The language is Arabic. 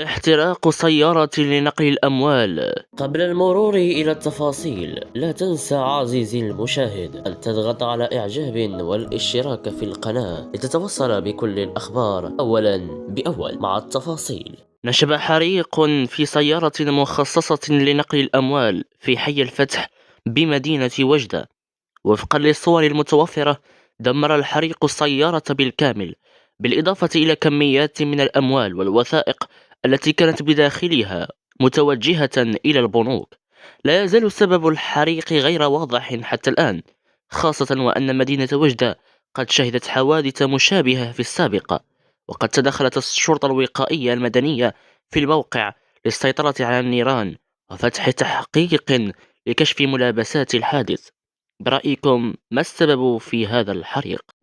احتراق سيارة لنقل الأموال. قبل المرور إلى التفاصيل، لا تنسى عزيزي المشاهد أن تضغط على إعجاب والاشتراك في القناة لتتوصل بكل الأخبار أولا بأول. مع التفاصيل: نشب حريق في سيارة مخصصة لنقل الأموال في حي الفتح بمدينة وجدة. وفقا للصور المتوفرة، دمر الحريق السيارة بالكامل، بالإضافة إلى كميات من الأموال والوثائق التي كانت بداخلها متوجهة إلى البنوك. لا يزال سبب الحريق غير واضح حتى الآن، خاصة وأن مدينة وجدة قد شهدت حوادث مشابهة في السابق، وقد تدخلت الشرطة الوقائية المدنية في الموقع للسيطرة على النيران وفتح تحقيق لكشف ملابسات الحادث. برأيكم ما السبب في هذا الحريق؟